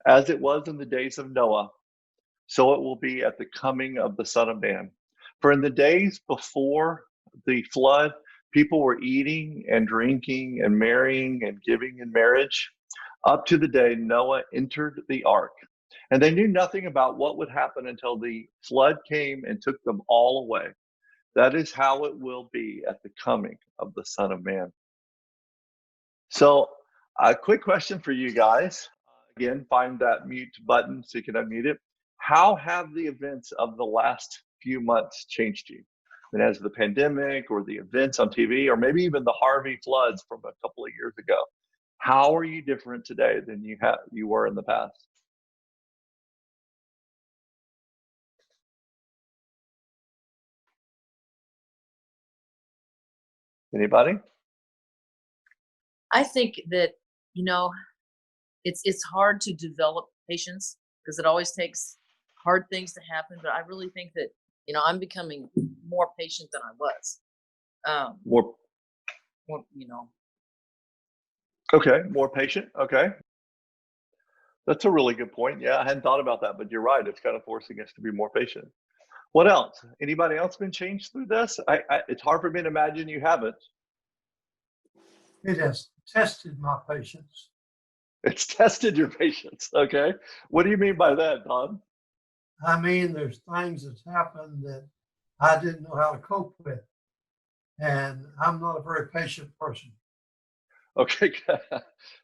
As it was in the days of Noah, so it will be at the coming of the Son of Man. For in the days before the flood, people were eating and drinking and marrying and giving in marriage up to the day Noah entered the ark. And they knew nothing about what would happen until the flood came and took them all away. That is how it will be at the coming of the Son of Man. So, a quick question for you guys. Again, find that mute button so you can unmute it. How have the events of the last few months changed you? And as the pandemic or the events on TV, or maybe even the Harvey floods from a couple of years ago, how are you different today than you were in the past? Anybody? I think that, it's hard to develop patience because it always takes hard things to happen. But I really think that, I'm becoming more patient than I was. More, okay, more patient. Okay. That's a really good point. Yeah, I hadn't thought about that, but you're right. It's kind of forcing us to be more patient. What else? Anybody else been changed through this? It's hard for me to imagine you haven't. It has tested my patience. It's tested your patience. Okay. What do you mean by that, Don? I mean, there's things that's happened that I didn't know how to cope with. And I'm not a very patient person. Okay.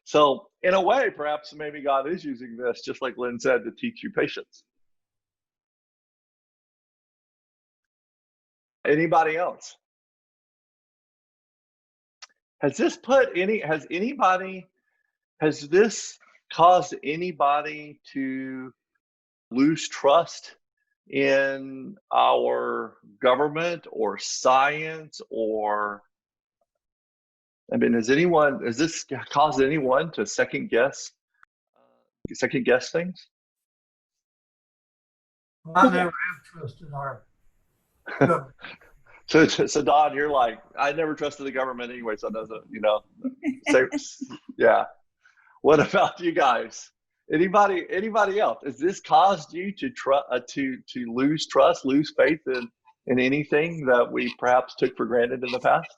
So, in a way, perhaps maybe God is using this, just like Lynn said, to teach you patience. Anybody else? Has this caused anybody to lose trust in our government or science, or has this caused anyone to second guess things? I never have trusted our government. So Don, you're like, I never trusted the government anyway, so it doesn't, yeah. What about you guys? Anybody else? Has this caused you to lose trust, lose faith in anything that we perhaps took for granted in the past?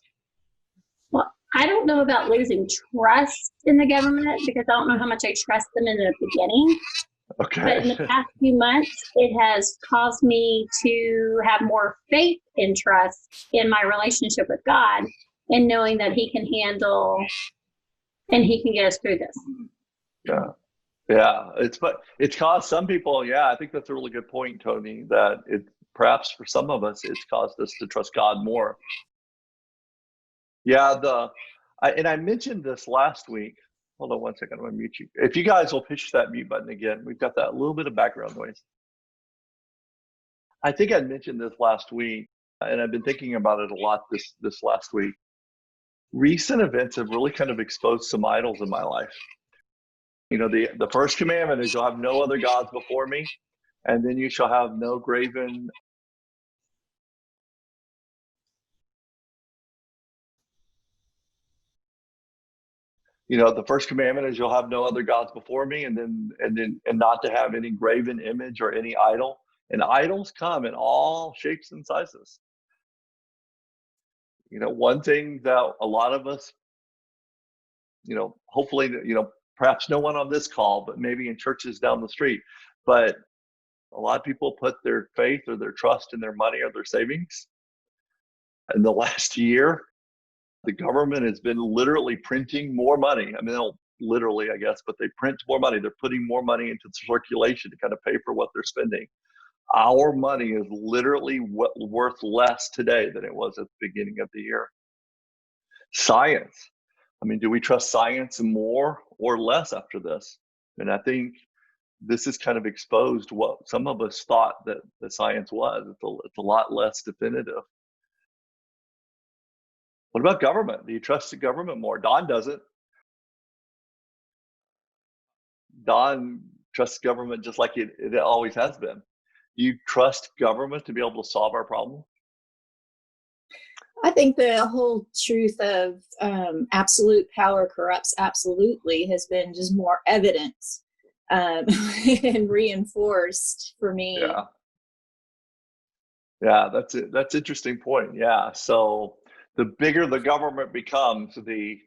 Well, I don't know about losing trust in the government because I don't know how much I trust them in the beginning. Okay. But in the past few months, it has caused me to have more faith and trust in my relationship with God and knowing that He can handle and He can get us through this. Yeah. It's caused some people. Yeah, I think that's a really good point, Tony. That perhaps for some of us, it's caused us to trust God more. Yeah. I mentioned this last week. Hold on one second. I'm going to mute you. If you guys will push that mute button again, we've got that little bit of background noise. I think I mentioned this last week, and I've been thinking about it a lot this last week. Recent events have really kind of exposed some idols in my life. The first commandment is you'll have no other gods before me, and then you shall have no graven. The first commandment is you'll have no other gods before me, and not to have any graven image or any idol. And idols come in all shapes and sizes. One thing that a lot of us, hopefully, perhaps no one on this call, but maybe in churches down the street, but a lot of people put their faith or their trust in their money or their savings. In the last year, the government has been literally printing more money. I mean, they'll literally, I guess, but they print more money. They're putting more money into circulation to kind of pay for what they're spending. Our money is literally worth less today than it was at the beginning of the year. Science. I mean, do we trust science more or less after this? And I think this has kind of exposed what some of us thought that the science was. It's a lot less definitive. What about government? Do you trust the government more? Don doesn't. Don trusts government just like it always has been. Do you trust government to be able to solve our problem? I think the whole truth of absolute power corrupts absolutely has been just more evidence and reinforced for me. Yeah. Yeah, that's it. That's an interesting point. Yeah. So the bigger the government becomes, the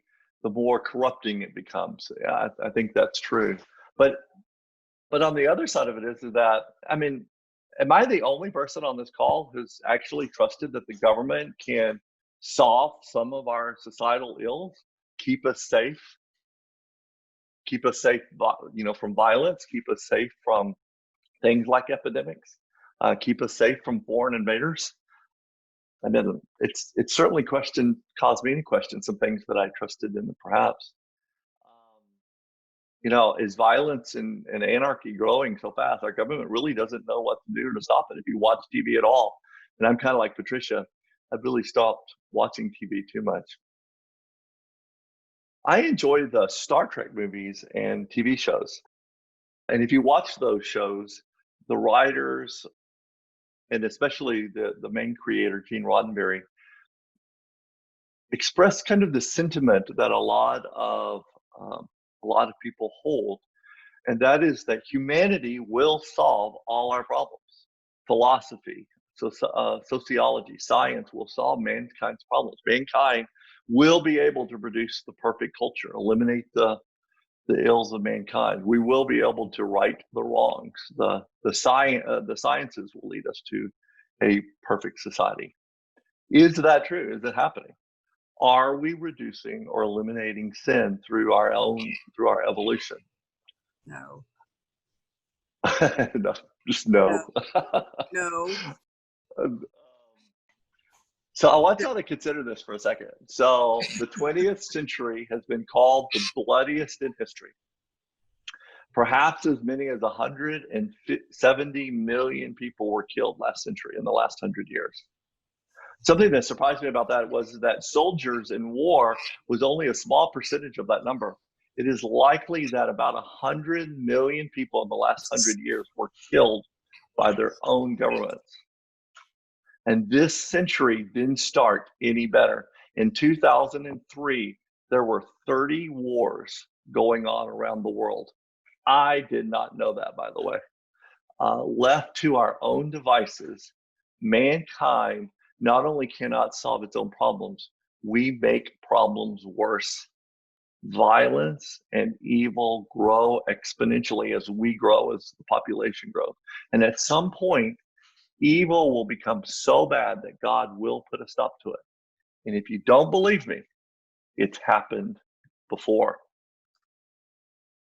more corrupting it becomes. Yeah, I think that's true. But on the other side of it is that, I mean, am I the only person on this call who's actually trusted that the government can solve some of our societal ills, keep us safe, from violence, keep us safe from things like epidemics, keep us safe from foreign invaders? And then it's certainly caused me to question some things that I trusted in perhaps. Is violence and anarchy growing so fast? Our government really doesn't know what to do to stop it. If you watch TV at all, and I'm kind of like Patricia, I've really stopped watching TV too much. I enjoy the Star Trek movies and TV shows. And if you watch those shows, the writers, and especially the main creator, Gene Roddenberry, express kind of the sentiment that a lot of people hold, and that is that humanity will solve all our problems. Philosophy, sociology, science will solve mankind's problems. Mankind will be able to produce the perfect culture, eliminate the ills of mankind. We will be able to right the wrongs. The sciences will lead us to a perfect society. Is that true? Is it happening? Are we reducing or eliminating sin through our evolution? No. No, just no. No. So I want y'all to consider this for a second. So the 20th century has been called the bloodiest in history. Perhaps as many as 170 million people were killed last century in the last 100 years. Something that surprised me about that was that soldiers in war was only a small percentage of that number. It is likely that about 100 million people in the last 100 years were killed by their own governments. And this century didn't start any better. In 2003, there were 30 wars going on around the world. I did not know that, by the way. Left to our own devices, mankind not only cannot solve its own problems, we make problems worse. Violence and evil grow exponentially as we grow, as the population grows. And at some point, evil will become so bad that God will put a stop to it. And if you don't believe me, it's happened before.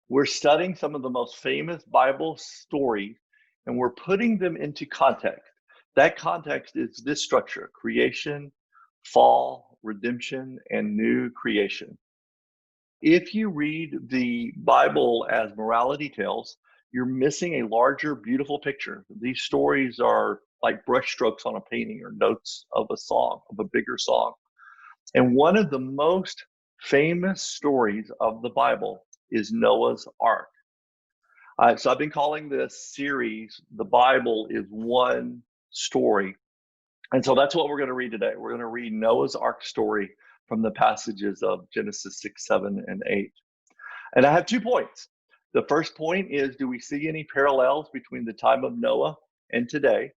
We're studying some of the most famous Bible stories, and we're putting them into context. That context is this structure: creation, fall, redemption, and new creation. If you read the Bible as morality tales, you're missing a larger, beautiful picture. These stories are like brushstrokes on a painting or notes of a song, of a bigger song. And one of the most famous stories of the Bible is Noah's Ark. So I've been calling this series, The Bible is One Story. And so that's what we're going to read today. We're going to read Noah's Ark story from the passages of Genesis 6, 7, and 8. And I have 2 points. The first point is, do we see any parallels between the time of Noah and today?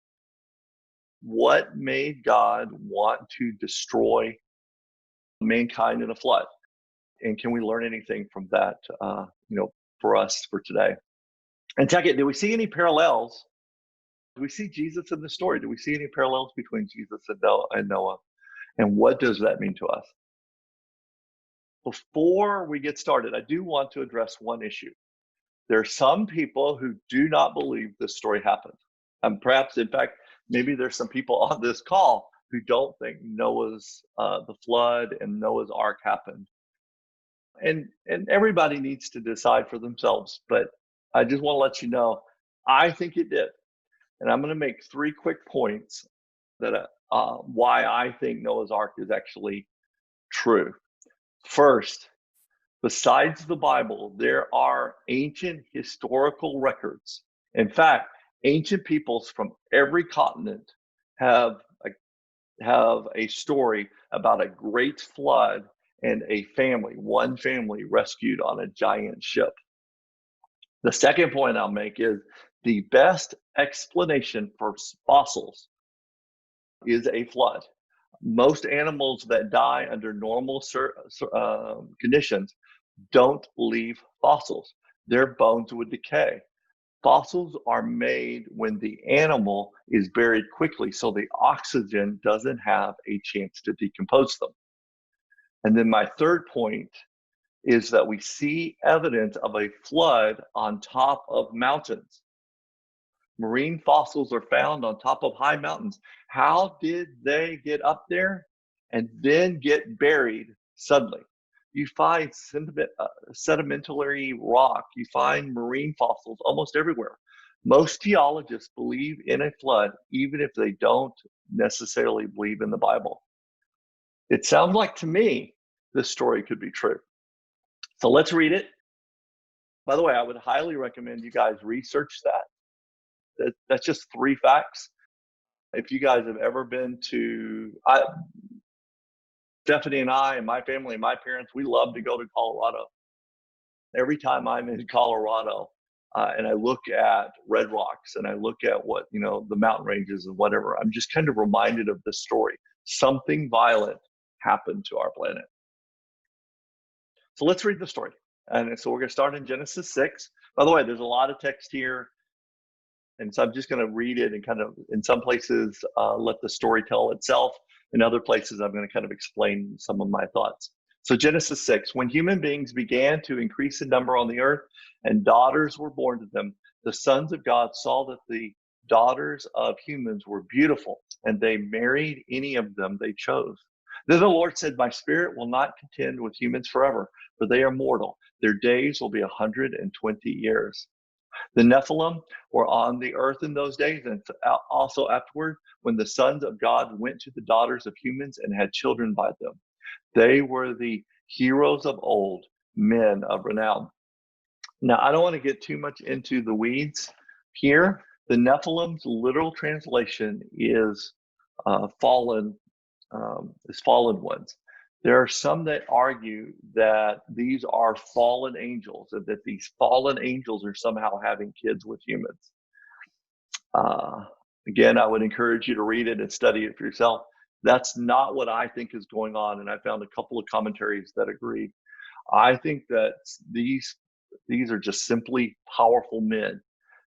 What made God want to destroy mankind in a flood? And can we learn anything from that, for us for today? And second, do we see any parallels? Do we see Jesus in the story? Do we see any parallels between Jesus and Noah? And what does that mean to us? Before we get started, I do want to address one issue. There are some people who do not believe this story happened. And perhaps, in fact, maybe there's some people on this call who don't think the flood and Noah's Ark happened. And everybody needs to decide for themselves. But I just want to let you know, I think it did. And I'm going to make 3 quick points that why I think Noah's Ark is actually true. First, besides the Bible, there are ancient historical records. In fact, ancient peoples from every continent have a story about a great flood and one family rescued on a giant ship. The second point I'll make is the best explanation for fossils is a flood. Most animals that die under normal conditions don't leave fossils. Their bones would decay. Fossils are made when the animal is buried quickly, so the oxygen doesn't have a chance to decompose them. And then my third point is that we see evidence of a flood on top of mountains. Marine fossils are found on top of high mountains. How did they get up there and then get buried suddenly? You find sedimentary rock, you find marine fossils almost everywhere. Most geologists believe in a flood, even if they don't necessarily believe in the Bible. It sounds like to me this story could be true. So let's read it. By the way, I would highly recommend you guys research that. That's just 3 facts. If you guys have ever been to, Stephanie and I and my family and my parents, we love to go to Colorado. Every time I'm in Colorado and I look at red rocks and I look at what, the mountain ranges and whatever, I'm just kind of reminded of this story. Something violent happened to our planet. So let's read the story. And so we're going to start in Genesis 6. By the way, there's a lot of text here. And so I'm just going to read it and kind of, in some places, let the story tell itself. In other places, I'm going to kind of explain some of my thoughts. So Genesis 6, when human beings began to increase in number on the earth and daughters were born to them, the sons of God saw that the daughters of humans were beautiful, and they married any of them they chose. Then the Lord said, my spirit will not contend with humans forever, for they are mortal. Their days will be 120 years. The Nephilim were on the earth in those days, and also afterward, when the sons of God went to the daughters of humans and had children by them. They were the heroes of old, men of renown. Now, I don't want to get too much into the weeds here. The Nephilim's literal translation is fallen ones. There are some that argue that these are fallen angels, and that these fallen angels are somehow having kids with humans. Again, I would encourage you to read it and study it for yourself. That's not what I think is going on, and I found a couple of commentaries that agree. I think that these are just simply powerful men,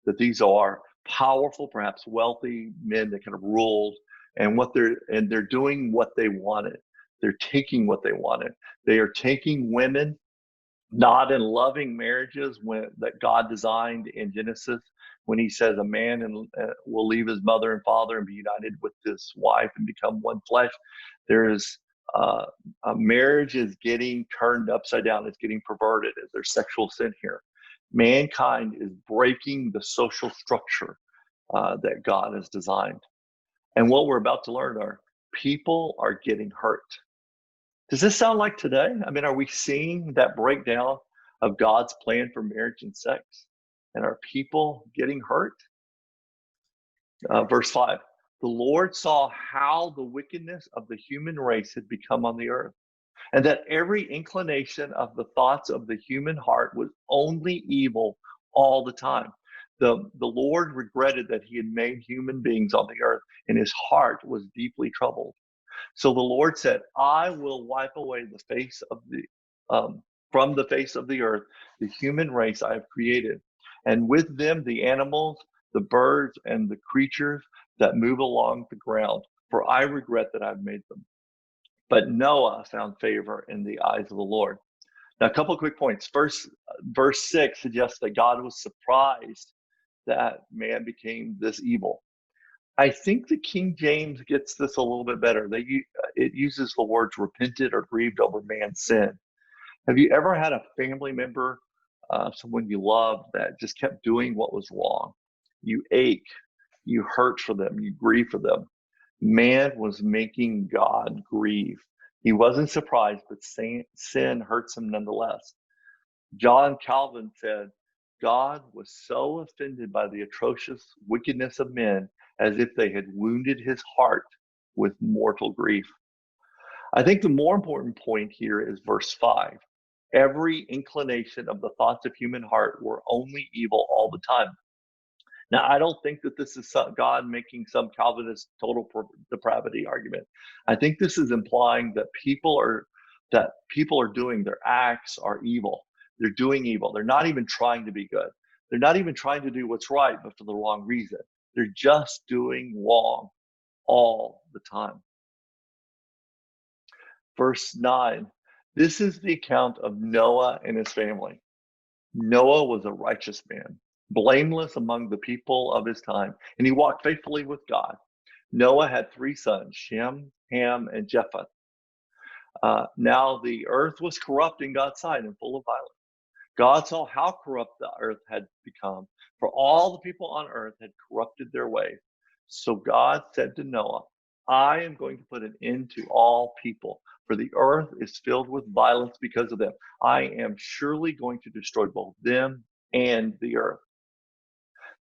that these are powerful, perhaps wealthy men that kind of ruled, and they're doing what they wanted. They're taking what they wanted. They are taking women not in loving marriages that God designed in Genesis, when he says a man will leave his mother and father and be united with his wife and become one flesh. There's a marriage is getting turned upside down. It's getting perverted. There's sexual sin here. Mankind is breaking the social structure that God has designed. And what we're about to learn are people are getting hurt. Does this sound like today? I mean, are we seeing that breakdown of God's plan for marriage and sex? And are people getting hurt? Verse 5, the Lord saw how the wickedness of the human race had become on the earth, and that every inclination of the thoughts of the human heart was only evil all the time. The Lord regretted that he had made human beings on the earth, and his heart was deeply troubled. So the Lord said, I will wipe away the face of from the face of the earth, the human race I have created, and with them the animals, the birds, and the creatures that move along the ground, for I regret that I've made them. But Noah found favor in the eyes of the Lord. Now, a couple of quick points. First, verse 6 suggests that God was surprised that man became this evil. I think the King James gets this a little bit better. It uses the words repented or grieved over man's sin. Have you ever had a family member, someone you loved, that just kept doing what was wrong? You ache, you hurt for them, you grieve for them. Man was making God grieve. He wasn't surprised, but sin hurts him nonetheless. John Calvin said, God was so offended by the atrocious wickedness of men as if they had wounded his heart with mortal grief. I think the more important point here is verse 5. Every inclination of the thoughts of human heart were only evil all the time. Now, I don't think that this is God making some Calvinist total depravity argument. I think this is implying that people are doing, their acts are evil. They're doing evil. They're not even trying to be good. They're not even trying to do what's right, but for the wrong reason. They're just doing wrong all the time. Verse 9, this is the account of Noah and his family. Noah was a righteous man, blameless among the people of his time, and he walked faithfully with God. Noah had 3 sons, Shem, Ham, and Japheth. Now the earth was corrupt in God's sight and full of violence. God saw how corrupt the earth had become, for all the people on earth had corrupted their ways. So God said to Noah, I am going to put an end to all people, for the earth is filled with violence because of them. I am surely going to destroy both them and the earth.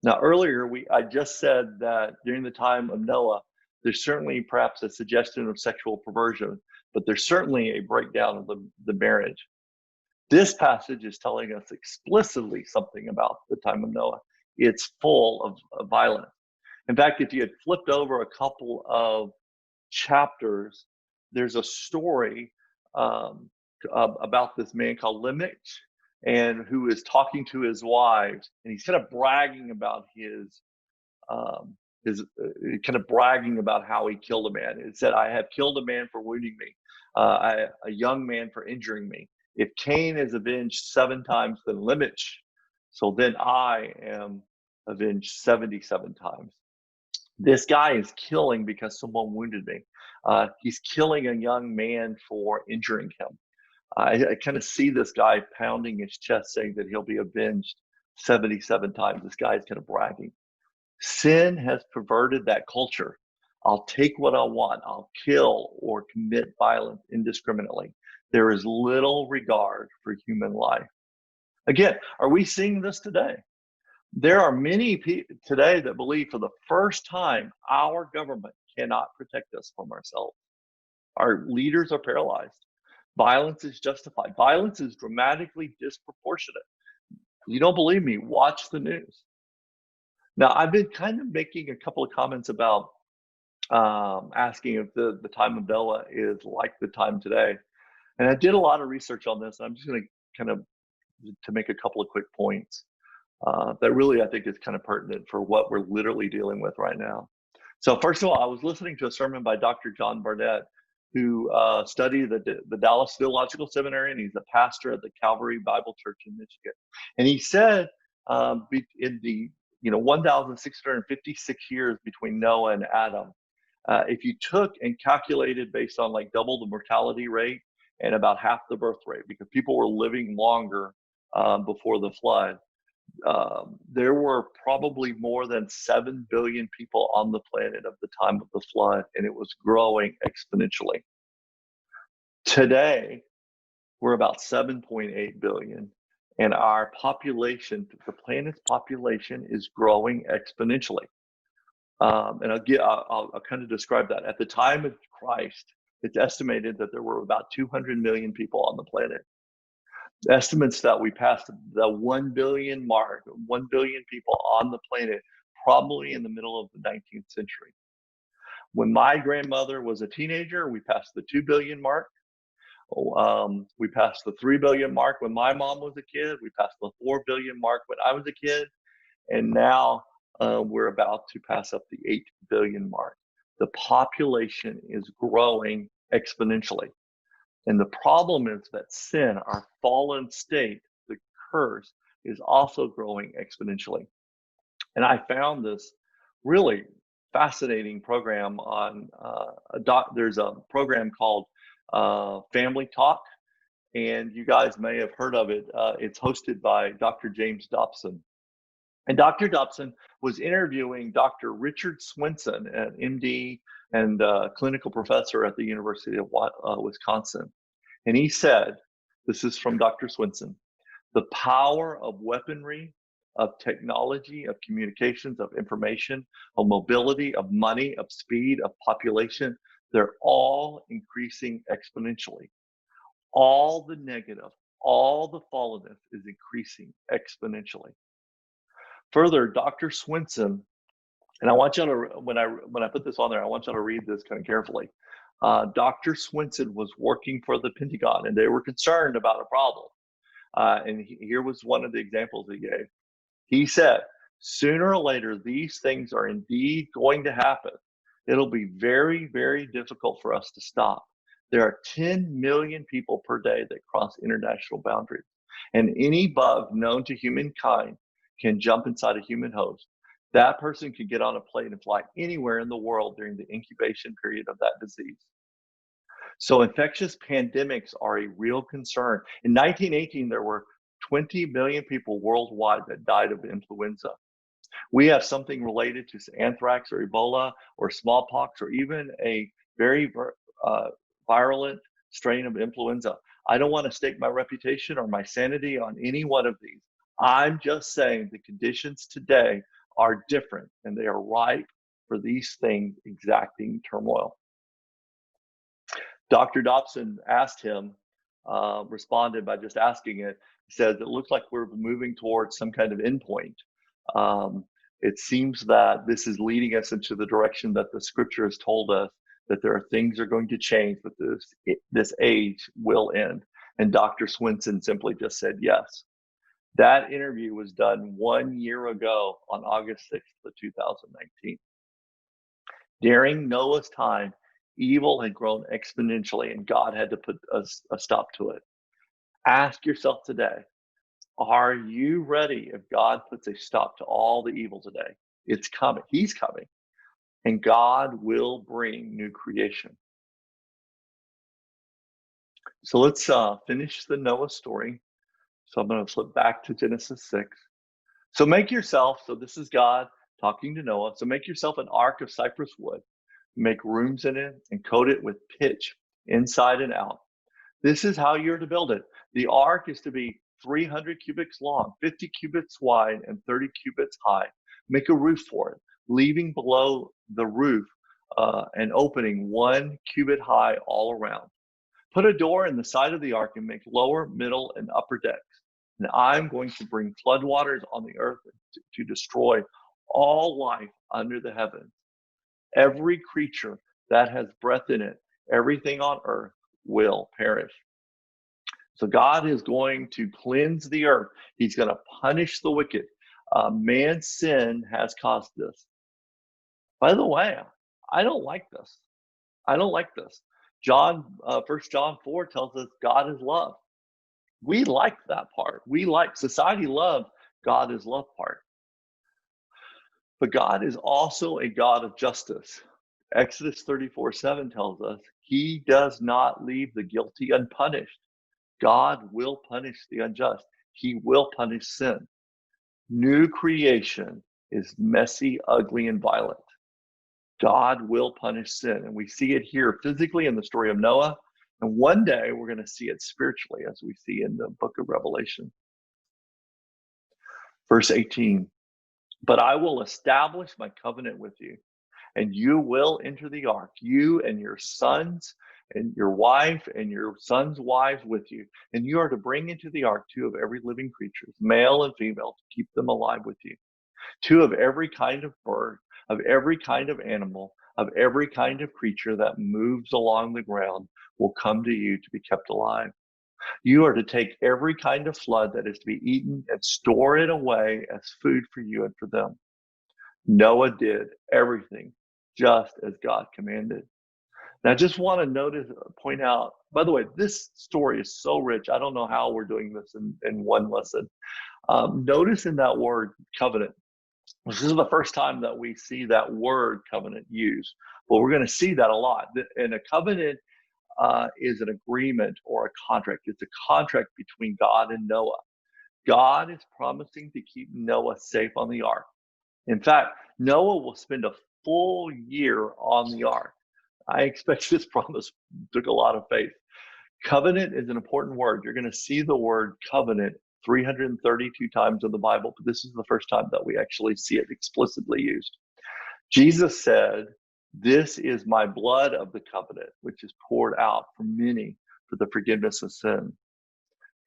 Now, earlier, I just said that during the time of Noah, there's certainly perhaps a suggestion of sexual perversion, but there's certainly a breakdown of the marriage. This passage is telling us explicitly something about the time of Noah. It's full of violence. In fact, if you had flipped over a couple of chapters, there's a story about this man called Lamech, and who is talking to his wives, and he's kind of bragging about bragging about how he killed a man. It said, I have killed a man for wounding me, a young man for injuring me. If Cain is avenged 7 times, then Lamech, so then I am avenged 77 times. This guy is killing because someone wounded me. He's killing a young man for injuring him. I kind of see this guy pounding his chest saying that he'll be avenged 77 times. This guy is kind of bragging. Sin has perverted that culture. I'll take what I want. I'll kill or commit violence indiscriminately. There is little regard for human life. Again, are we seeing this today? There are many people today that believe for the first time our government cannot protect us from ourselves. Our leaders are paralyzed. Violence is justified. Violence is dramatically disproportionate. You don't believe me? Watch the news. Now, I've been kind of making a couple of comments about asking if the time of Noah is like the time today. And I did a lot of research on this. And I'm just going to kind of to make a couple of quick points that really I think is kind of pertinent for what we're literally dealing with right now. So first of all, I was listening to a sermon by Dr. John Barnett, who studied the Dallas Theological Seminary, and he's a pastor at the Calvary Bible Church in Michigan. And he said in the 1,656 years between Noah and Adam, if you took and calculated based on like double the mortality rate and about half the birth rate, because people were living longer before the flood, there were probably more than 7 billion people on the planet at the time of the flood, and it was growing exponentially. Today, we're about 7.8 billion, and our population, the planet's population, is growing exponentially. And I'll kind of describe that. At the time of Christ, it's estimated that there were about 200 million people on the planet. Estimates that we passed the 1 billion mark, 1 billion people on the planet, probably in the middle of the 19th century. When my grandmother was a teenager, we passed the 2 billion mark. We passed the 3 billion mark when my mom was a kid. We passed the 4 billion mark when I was a kid. And now we're about to pass up the 8 billion mark. The population is growing exponentially. And the problem is that sin, our fallen state, the curse, is also growing exponentially. And I found this really fascinating program on there's a program called Family Talk, and you guys may have heard of it. It's hosted by Dr. James Dobson. And Dr. Dobson was interviewing Dr. Richard Swenson, an MD and clinical professor at the University of Wisconsin. And he said, this is from Dr. Swenson, the power of weaponry, of technology, of communications, of information, of mobility, of money, of speed, of population, they're all increasing exponentially. All the negative, all the fallenness is increasing exponentially. Further, Dr. Swenson, and I want you to, when I put this on there, I want you to read this kind of carefully. Dr. Swenson was working for the Pentagon, and they were concerned about a problem. And here was one of the examples he gave. He said, sooner or later, these things are indeed going to happen. It'll be very, very difficult for us to stop. There are 10 million people per day that cross international boundaries, and any bug known to humankind can jump inside a human host. That person could get on a plane and fly anywhere in the world during the incubation period of that disease. So infectious pandemics are a real concern. In 1918, there were 20 million people worldwide that died of influenza. We have something related to anthrax or Ebola or smallpox or even a very virulent strain of influenza. I don't want to stake my reputation or my sanity on any one of these. I'm just saying the conditions today are different, and they are ripe for these things exacting turmoil. Dr. Dobson asked him, responded by just asking it. He says, it looks like we're moving towards some kind of endpoint. It seems that this is leading us into the direction that the scripture has told us, that there are things that are going to change, but this age will end. And Dr. Swenson simply just said yes. That interview was done 1 year ago on August 6th of 2019. During Noah's time, evil had grown exponentially, and God had to put a stop to it. Ask yourself today, are you ready if God puts a stop to all the evil today? It's coming. He's coming. And God will bring new creation. So let's finish the Noah story. So I'm going to flip back to Genesis 6. So make yourself, so this is God talking to Noah. So make yourself an ark of cypress wood. Make rooms in it and coat it with pitch inside and out. This is how you're to build it. The ark is to be 300 cubits long, 50 cubits wide, and 30 cubits high. Make a roof for it, leaving below the roof an opening 1 cubit high all around. Put a door in the side of the ark and make lower, middle, and upper decks. And I'm going to bring floodwaters on the earth to destroy all life under the heavens. Every creature that has breath in it, everything on earth will perish. So God is going to cleanse the earth. He's going to punish the wicked. Man's sin has caused this. By the way, I don't like this. I don't like this. 1 John 4 tells us God is love. We like that part. Society loves God is love part. But God is also a God of justice. Exodus 34:7 tells us he does not leave the guilty unpunished. God will punish the unjust. He will punish sin. New creation is messy, ugly, and violent. God will punish sin. And we see it here physically in the story of Noah. And one day we're going to see it spiritually, as we see in the book of Revelation. Verse 18, but I will establish my covenant with you, and you will enter the ark, you and your sons and your wife and your sons' wives with you. And you are to bring into the ark 2 of every living creature, male and female, to keep them alive with you. 2 of every kind of bird, of every kind of animal, of every kind of creature that moves along the ground will come to you to be kept alive. You are to take every kind of flood that is to be eaten and store it away as food for you and for them. Noah did everything just as God commanded. Now, I just want to point out, by the way, this story is so rich. I don't know how we're doing this in one lesson. Notice in that word covenant, this is the first time that we see that word covenant used, but we're going to see that a lot. And a covenant is an agreement or a contract. It's a contract between God and Noah. God is promising to keep Noah safe on the ark. In fact, Noah will spend a full year on the ark. I expect this promise took a lot of faith. Covenant is an important word. You're going to see the word covenant 332 times in the Bible, but this is the first time that we actually see it explicitly used. Jesus said, "This is my blood of the covenant, which is poured out for many for the forgiveness of sin."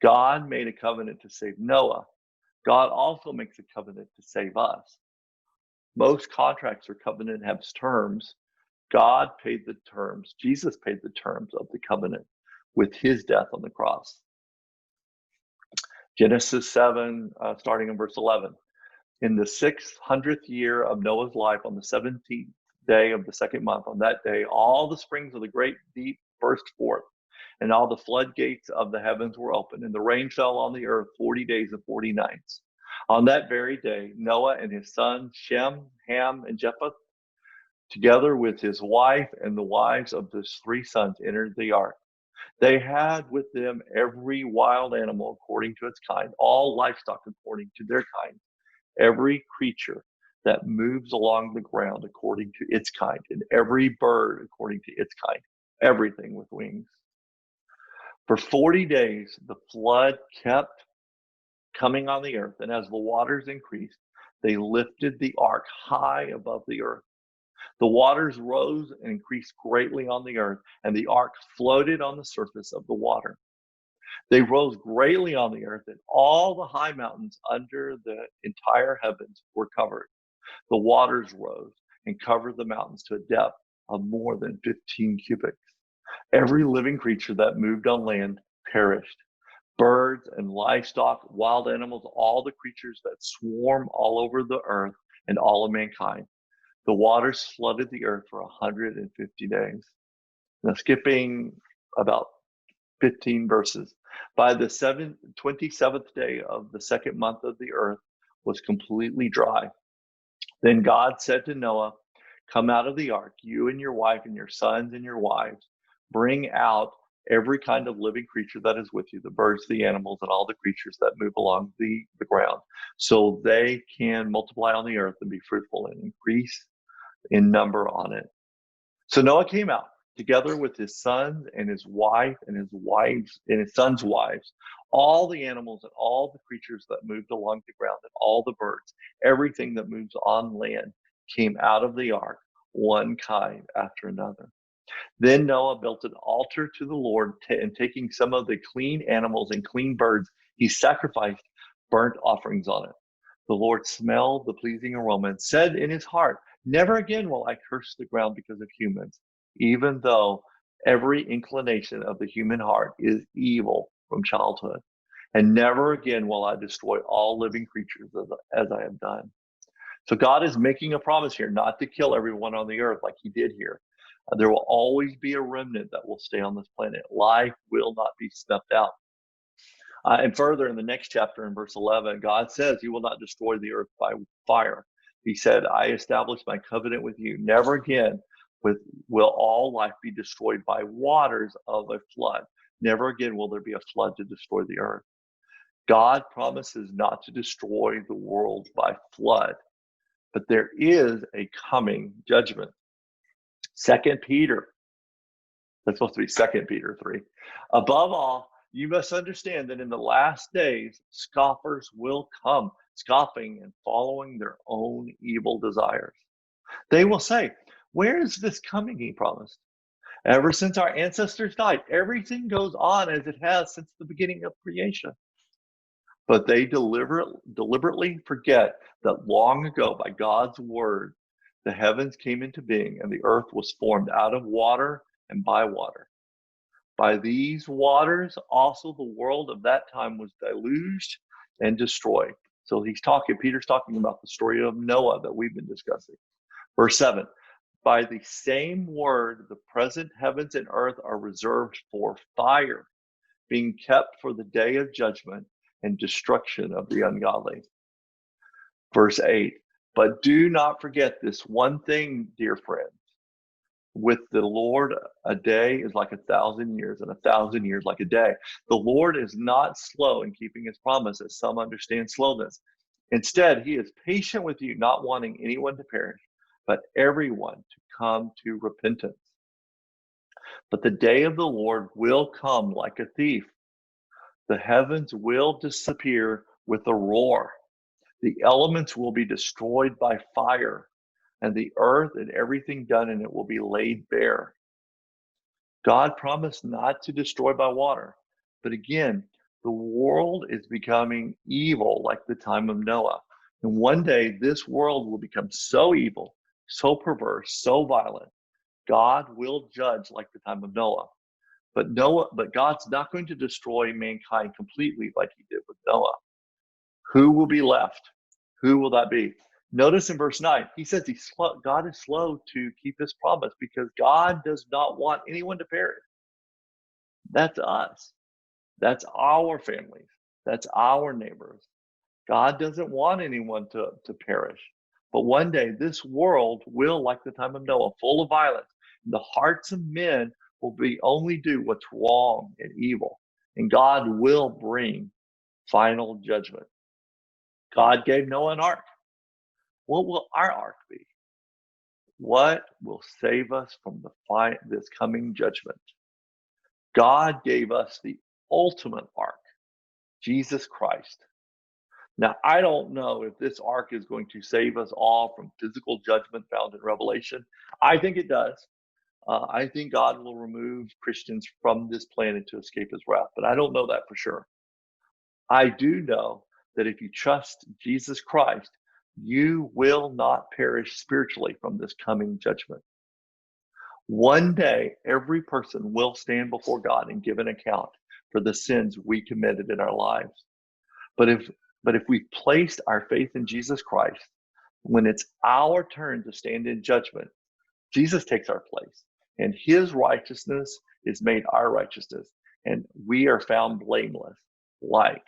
God made a covenant to save Noah. God also makes a covenant to save us. Most contracts or covenant have terms. God paid the terms. Jesus paid the terms of the covenant with his death on the cross. Genesis 7, starting in verse 11. In the 600th year of Noah's life, on the 17th day of the second month, on that day, all the springs of the great deep burst forth, and all the floodgates of the heavens were opened, and the rain fell on the earth 40 days and 40 nights. On that very day, Noah and his sons Shem, Ham, and Japheth, together with his wife and the wives of his 3 sons, entered the ark. They had with them every wild animal according to its kind, all livestock according to their kind, every creature that moves along the ground according to its kind, and every bird according to its kind, everything with wings. For 40 days, the flood kept coming on the earth, and as the waters increased, they lifted the ark high above the earth. The waters rose and increased greatly on the earth, and the ark floated on the surface of the water. They rose greatly on the earth, and all the high mountains under the entire heavens were covered. The waters rose and covered the mountains to a depth of more than 15 cubits. Every living creature that moved on land perished. Birds and livestock, wild animals, all the creatures that swarm all over the earth, and all of mankind. The waters flooded the earth for 150 days. Now, skipping about 15 verses. By the 27th day of the second month of the earth was completely dry. Then God said to Noah, "Come out of the ark, you and your wife and your sons and your wives. Bring out every kind of living creature that is with you, the birds, the animals, and all the creatures that move along the ground, so they can multiply on the earth and be fruitful and increase in number on it." So Noah came out together with his sons and his wife and his wives and his sons' wives, all the animals and all the creatures that moved along the ground, and all the birds, everything that moves on land came out of the ark, one kind after another. Then Noah built an altar to the Lord, and taking some of the clean animals and clean birds, he sacrificed burnt offerings on it. The Lord smelled the pleasing aroma and said in his heart, "Never again will I curse the ground because of humans, even though every inclination of the human heart is evil from childhood. And never again will I destroy all living creatures as I have done." So God is making a promise here not to kill everyone on the earth like he did here. There will always be a remnant that will stay on this planet. Life will not be snuffed out. And further in the next chapter, in verse 11, God says he will not destroy the earth by fire. He said, "I establish my covenant with you. Never again will all life be destroyed by waters of a flood. Never again will there be a flood to destroy the earth." God promises not to destroy the world by flood, but there is a coming judgment. 2 Peter, that's supposed to be 2 Peter 3. "Above all, you must understand that in the last days, scoffers will come, scoffing and following their own evil desires. They will say, 'Where is this coming he promised? Ever since our ancestors died, everything goes on as it has since the beginning of creation.' But they deliberately forget that long ago, by God's word, the heavens came into being, and the earth was formed out of water and by water. By these waters also the world of that time was deluged and destroyed." So Peter's talking about the story of Noah that we've been discussing. Verse 7, "By the same word, the present heavens and earth are reserved for fire, being kept for the day of judgment and destruction of the ungodly." Verse 8, "But do not forget this one thing, dear friends. With the Lord, a day is like 1,000 years, and 1,000 years like a day. The Lord is not slow in keeping his promise, as some understand slowness. Instead, he is patient with you, not wanting anyone to perish, but everyone to come to repentance. But the day of the Lord will come like a thief. The heavens will disappear with a roar. The elements will be destroyed by fire, and the earth and everything done in it will be laid bare." God promised not to destroy by water, but again, The world is becoming evil like the time of Noah. And one day this world will become so evil, so perverse, so violent. God will judge like the time of Noah. But God's not going to destroy mankind completely like he did with Noah. Who will be left? Who will that be? Notice in verse 9, he says God is slow to keep his promise because God does not want anyone to perish. That's us. That's our families. That's our neighbors. God doesn't want anyone to perish. But one day this world will, like the time of Noah, full of violence. The hearts of men will only do what's wrong and evil. And God will bring final judgment. God gave Noah an ark. What will our ark be? What will save us from this coming judgment? God gave us the ultimate ark, Jesus Christ. Now, I don't know if this ark is going to save us all from physical judgment found in Revelation. I think it does. I think God will remove Christians from this planet to escape his wrath, but I don't know that for sure. I do know that if you trust Jesus Christ, you will not perish spiritually from this coming judgment. One day, every person will stand before God and give an account for the sins we committed in our lives. But if we placed our faith in Jesus Christ, when it's our turn to stand in judgment, Jesus takes our place, and his righteousness is made our righteousness, and we are found blameless, like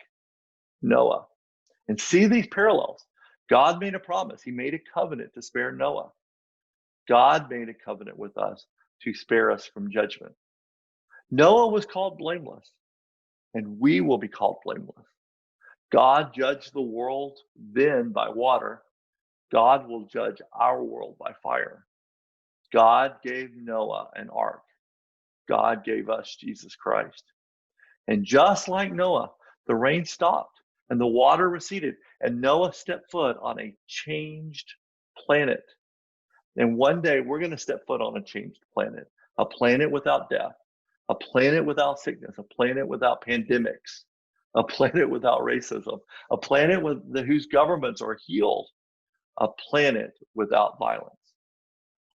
Noah. And see these parallels. God made a promise. He made a covenant to spare Noah. God made a covenant with us to spare us from judgment. Noah was called blameless, and we will be called blameless. God judged the world then by water. God will judge our world by fire. God gave Noah an ark. God gave us Jesus Christ. And just like Noah, the rain stopped and the water receded, and Noah stepped foot on a changed planet. And one day we're going to step foot on a changed planet, a planet without death, a planet without sickness, a planet without pandemics, a planet without racism, a planet whose governments are healed, a planet without violence.